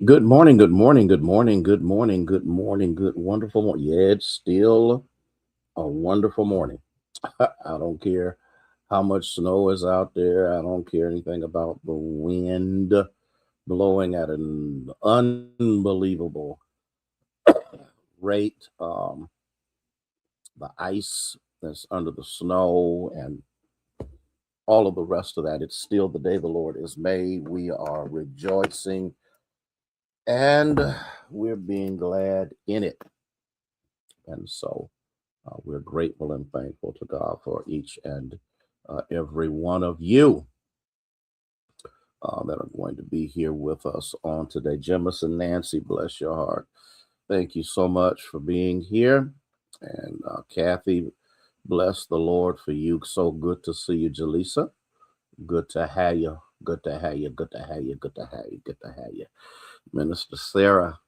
Good morning, good morning, good morning, good morning, good morning, good wonderful morning. Yeah, it's still a wonderful morning. I don't care how much snow is out there. I don't care anything about the wind blowing at an unbelievable rate. The ice that's under the snow and all of the rest of that. It's still the day the Lord is made. We are rejoicing and we're being glad in it. And so we're grateful and thankful to God for each and every one of you that are going to be here with us on today. Jemison Nancy, bless your heart. Thank you so much for being here. And Kathy, bless the Lord for you. So good to see you, Jaleesa. Good to have you. Good to have you. Good to have you. Good to have you. Good to have you. Minister Sarah,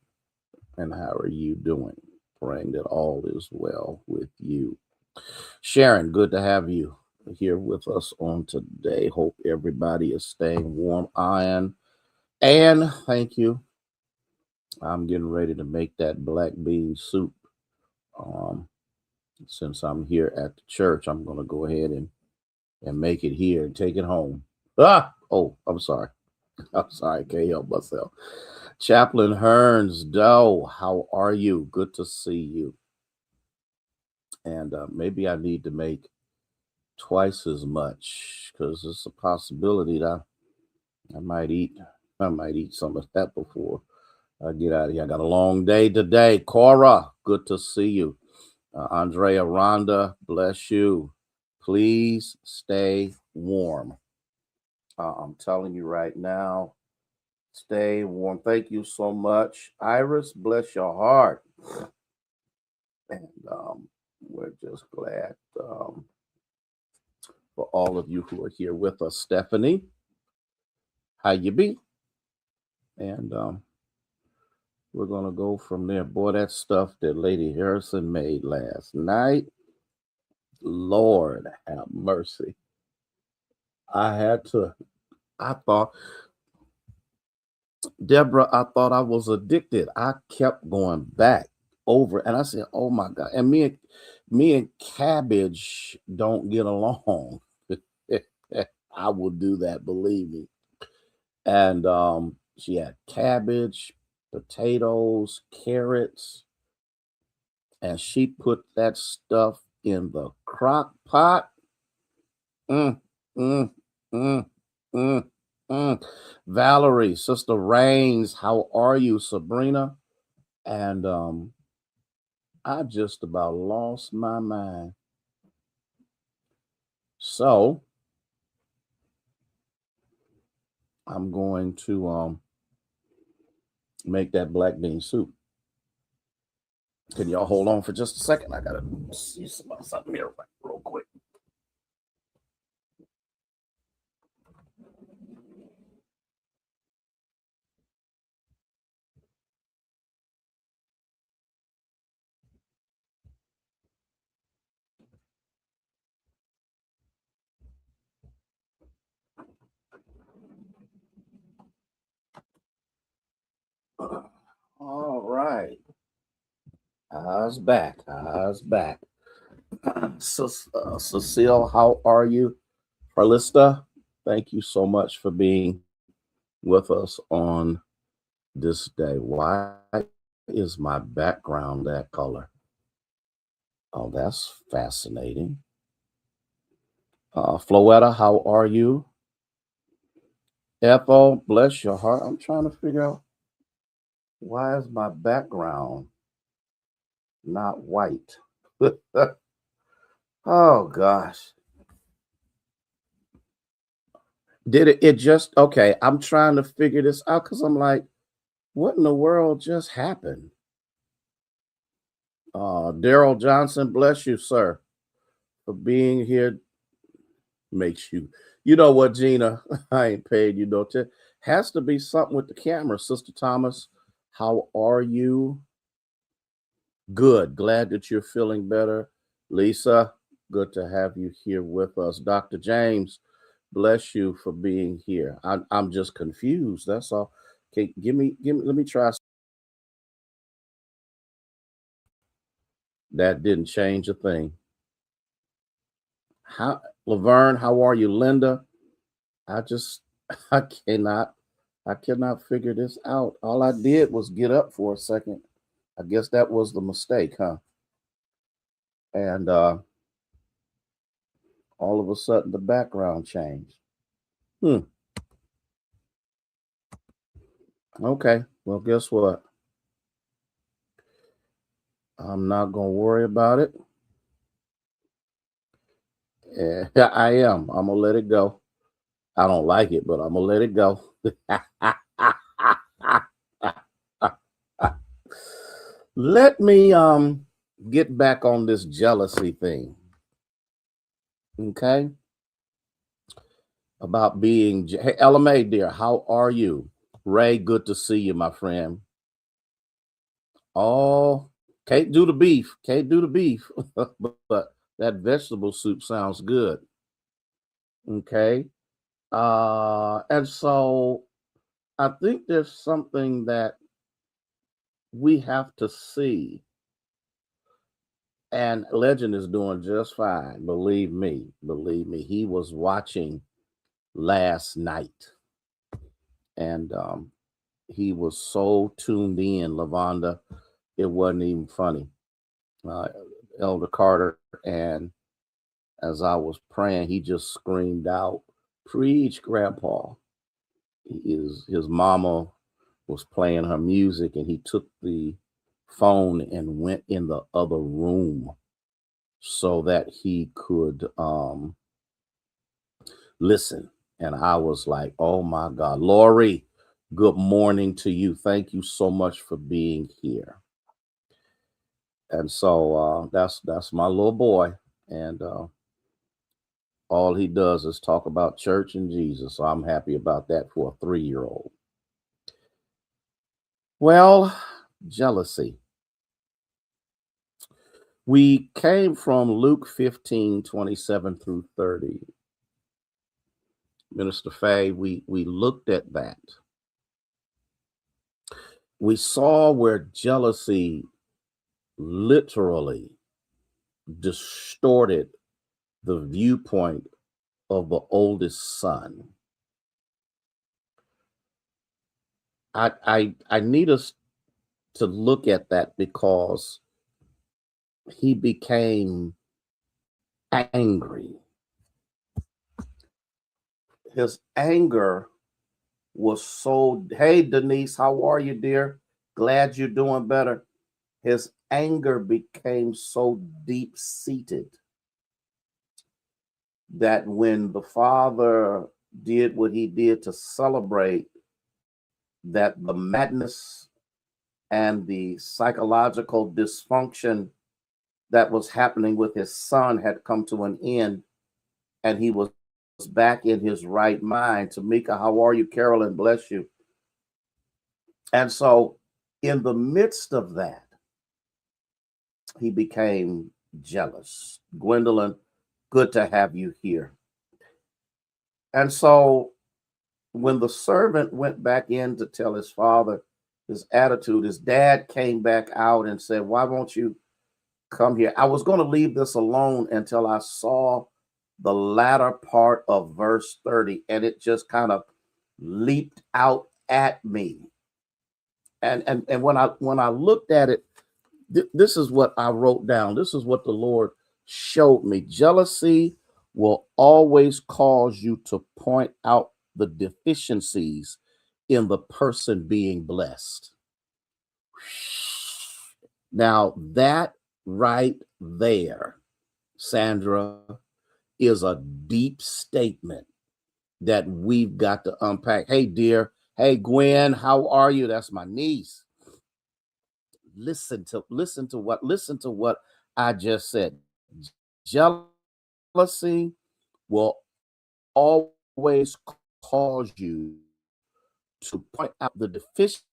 and how are you doing? Praying that all is well with you. Sharon, good to have you here with us on today. Hope everybody is staying warm. Iron. And thank you. I'm getting ready to make that black bean soup. Um, since I'm here at the church, I'm going to go ahead and make it here and take it home. I'm sorry. I'm sorry. I can't help myself. Chaplain Hearns Doe, how are you? Good to see you. And maybe I need to make twice as much because it's a possibility that I might eat. I might eat some of that before I get out of here. I got a long day today. Cora, good to see you. Andrea Rhonda, bless you. Please stay warm. I'm telling you right now, stay warm. Thank you so much. Iris, bless your heart. And we're just glad for all of you who are here with us. Stephanie, how you be? And we're gonna go from there. Boy, that stuff that Lady Harrison made last night, Lord have mercy. I had to. I thought, Deborah, I thought I was addicted. I kept going back over, and I said, "Oh my God!" And me and cabbage don't get along. I will do that, believe me. And she had cabbage, potatoes, carrots, and she put that stuff in the crock pot. Mm, mm, mm, mm, mm. Valerie, Sister Rains, how are you? Sabrina? And I just about lost my mind. So I'm going to make that black bean soup. Can y'all hold on for just a second? I gotta see something here real quick. All right. I's back. I's back. Cecile, how are you? Carlista, thank you so much for being with us on this day. Why is my background that color? Oh, that's fascinating. Floetta, how are you? Ethel, bless your heart. I'm trying to figure out why is my background not white? Oh gosh. Did it just okay? I'm trying to figure this out because I'm like, what in the world just happened? Daryl Johnson, bless you, sir, for being here. Makes you, you know what, Gina? I ain't paid you no tip. Has to be something with the camera, Sister Thomas. How are you? Good. Glad that you're feeling better. Lisa, good to have you here with us. Dr. James, bless you for being here. I'm just confused. That's all. Okay, let me try. That didn't change a thing. How, Laverne, how are you? Linda, I just, I cannot, I cannot figure this out. All I did was get up for a second. I guess that was the mistake, huh? And all of a sudden the background changed. Hmm. Okay. Well, guess what? I'm not gonna worry about it. Yeah, I am. I'm gonna let it go. I don't like it, but I'm gonna let it go. Let me get back on this jealousy thing. Okay. About being hey LMA dear, how are you? Ray, good to see you, my friend. Oh, can't do the beef. Can't do the beef. But that vegetable soup sounds good. Okay. And so I think there's something that we have to see. And Legend is doing just fine. Believe me. Believe me. He was watching last night. And he was so tuned in, Lavonda, it wasn't even funny. Uh, Elder Carter, and as I was praying, he just screamed out, "Preach, Grandpa!" His mama was playing her music, and he took the phone and went in the other room so that he could listen. And I was like, "Oh my God, Lori, good morning to you. Thank you so much for being here." And so that's my little boy, and all he does is talk about church and Jesus. So I'm happy about that for a 3-year-old. Well, jealousy. We came from Luke 15:27 through 30. Minister Faye, we looked at that. We saw where jealousy literally distorted the viewpoint of the oldest son. I need us to look at that because he became angry. His anger was so, hey, Denise, how are you, dear? Glad you're doing better. His anger became so deep seated that when the father did what he did to celebrate that the madness and the psychological dysfunction that was happening with his son had come to an end and he was back in his right mind. Tamika, how are you? Carolyn, bless you. And so, in the midst of that, he became jealous. Gwendolyn, good to have you here. And so, when the servant went back in to tell his father his attitude, his dad came back out and said, "Why won't you come here?" I was going to leave this alone until I saw the latter part of verse 30, and it just kind of leaped out at me. And when I looked at it, this is what I wrote down. This is what the Lord showed me. Jealousy will always cause you to point out the deficiencies in the person being blessed. Now, that right there, Sandra, is a deep statement that we've got to unpack. Hey, dear. Hey, Gwen, how are you? That's my niece. Listen to what I just said. Jealousy will always cause you to point out the deficient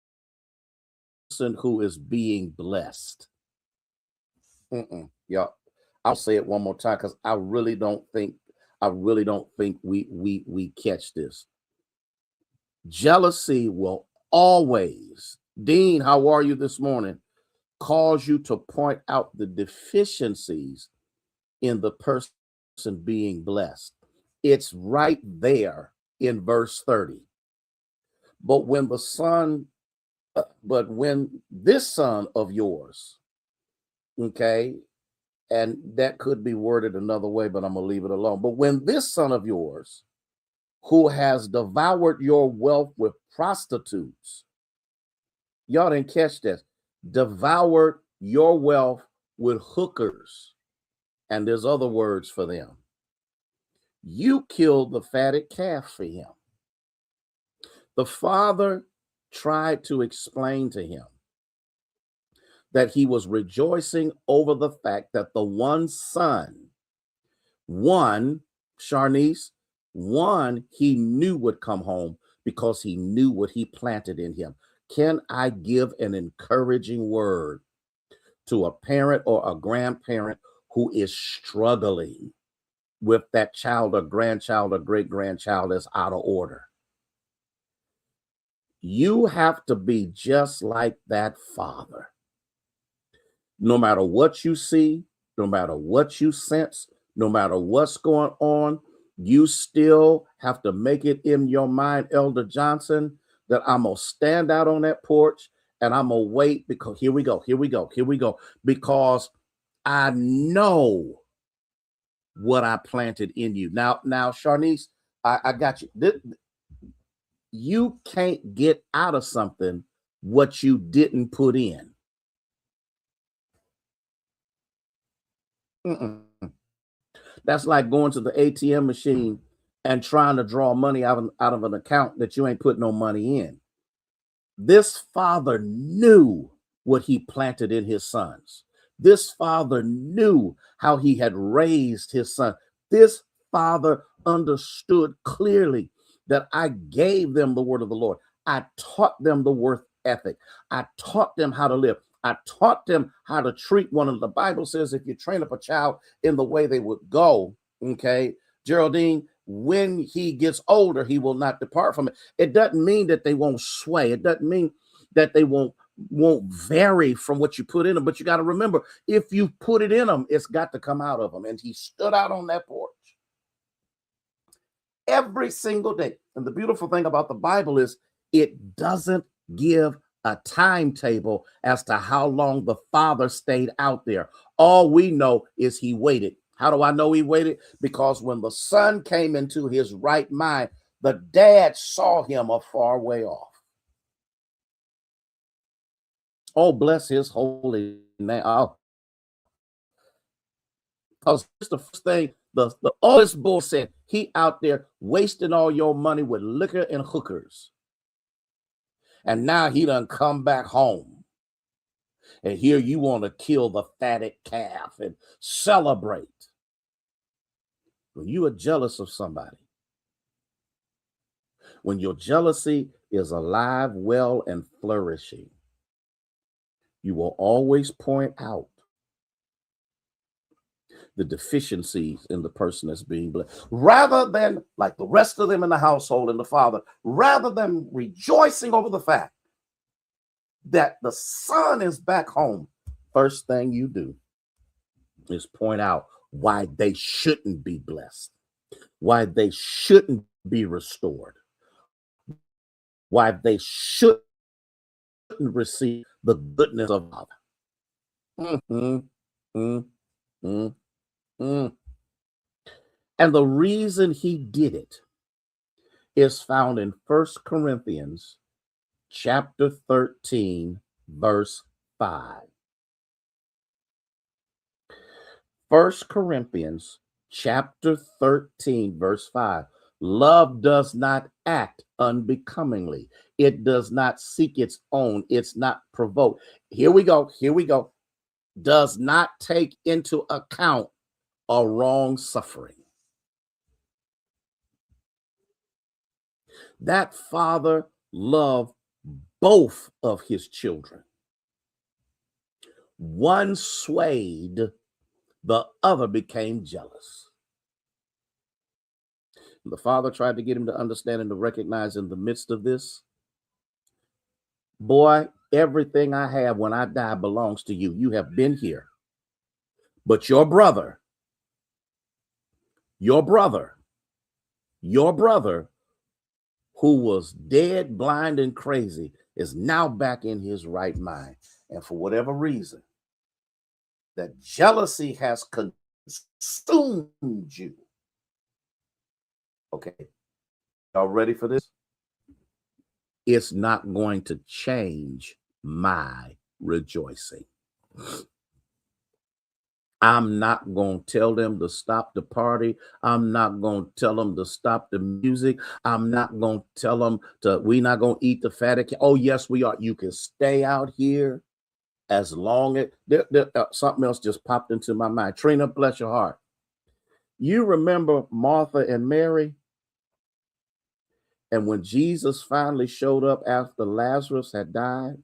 person who is being blessed. Yeah, I'll say it one more time because I really don't think we catch this. Jealousy will always, Dean, how are you this morning? Calls you to point out the deficiencies in the person being blessed. It's right there in verse 30. But when this son of yours, okay, and that could be worded another way, but I'm going to leave it alone. But when this son of yours, who has devoured your wealth with prostitutes, y'all didn't catch this, devoured your wealth with hookers, and there's other words for them. You killed the fatted calf for him. The father tried to explain to him that he was rejoicing over the fact that the one son, Sharnice, he knew would come home because he knew what he planted in him. Can I give an encouraging word to a parent or a grandparent who is struggling with that child or grandchild or great-grandchild that's out of order? You have to be just like that father. No matter what you see, no matter what you sense, no matter what's going on, you still have to make it in your mind, Elder Johnson, that I'm going to stand out on that porch and I'm going to wait, because here we go, because I know what I planted in you. Now, Sharnice, I got you. You can't get out of something what you didn't put in. That's like going to the ATM machine and trying to draw money out of an account that you ain't put no money in. This father knew what he planted in his sons. This father knew how he had raised his son. This father understood clearly that I gave them the word of the Lord. I taught them the work ethic. I taught them how to live. I taught them how to treat one another. The Bible says if you train up a child in the way they would go, okay, Geraldine, when he gets older, he will not depart from it. It doesn't mean that they won't sway. It doesn't mean that they won't vary from what you put in them. But you got to remember, if you put it in them, it's got to come out of them. And he stood out on that porch every single day. And the beautiful thing about the Bible is it doesn't give a timetable as to how long the father stayed out there. All we know is he waited. How do I know he waited? Because when the son came into his right mind, the dad saw him a far way off. Oh, bless his holy name. Oh. Because it's the first thing, all this bull said, he out there wasting all your money with liquor and hookers. And now he done come back home. And here you want to kill the fatted calf and celebrate. When you are jealous of somebody, when your jealousy is alive, well, and flourishing, you will always point out the deficiencies in the person that's being blessed, rather than like the rest of them in the household and the father, rather than rejoicing over the fact that the son is back home. First thing you do is point out why they shouldn't be blessed, why they shouldn't be restored, why they shouldn't receive the goodness of God. And the reason he did it is found in 1 Corinthians chapter 13, verse 5. 1 Corinthians chapter 13, verse 5. Love does not act unbecomingly. It does not seek its own. It's not provoked. Here we go. Does not take into account a wrong suffering. That father loved both of his children. One swayed, the other became jealous. The father tried to get him to understand and to recognize in the midst of this Boy, everything I have when I die belongs to you. You have been here. But your brother, who was dead, blind, and crazy, is now back in his right mind. And for whatever reason, that jealousy has consumed you. Okay, y'all ready for this? It's not going to change my rejoicing. I'm not going to tell them to stop the party. I'm not going to tell them to stop the music. I'm not going to tell them we're not going to eat the fatty. Oh, yes, we are. You can stay out here as long as something else just popped into my mind. Trina, bless your heart. You remember Martha and Mary? And when Jesus finally showed up after Lazarus had died,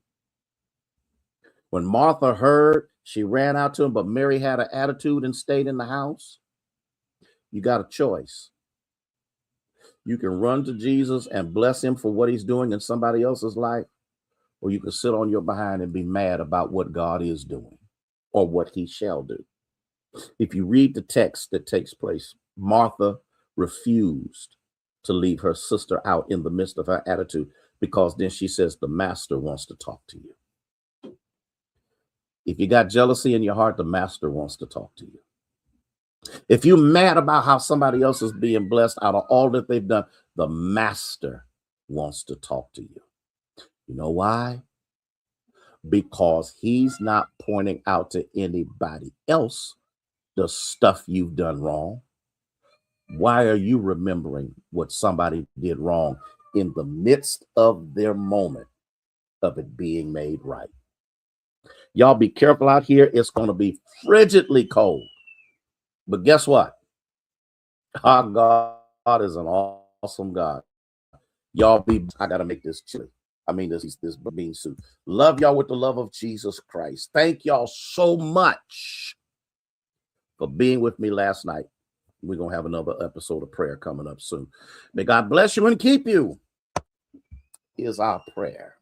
when Martha heard, she ran out to him, but Mary had an attitude and stayed in the house. You got a choice. You can run to Jesus and bless him for what he's doing in somebody else's life, or you can sit on your behind and be mad about what God is doing or what he shall do. If you read the text that takes place, Martha refused to leave her sister out in the midst of her attitude, because then she says, the master wants to talk to you. If you got jealousy in your heart, the master wants to talk to you. If you're mad about how somebody else is being blessed out of all that they've done, the master wants to talk to you. You know why? Because he's not pointing out to anybody else the stuff you've done wrong. Why are you remembering what somebody did wrong in the midst of their moment of it being made right? Y'all be careful out here. It's going to be frigidly cold. But guess what? Our God is an awesome God. Y'all I got to make this chili. I mean, this bean soup. Love y'all with the love of Jesus Christ. Thank y'all so much for being with me last night. We're going to have another episode of prayer coming up soon. May God bless you and keep you is our prayer.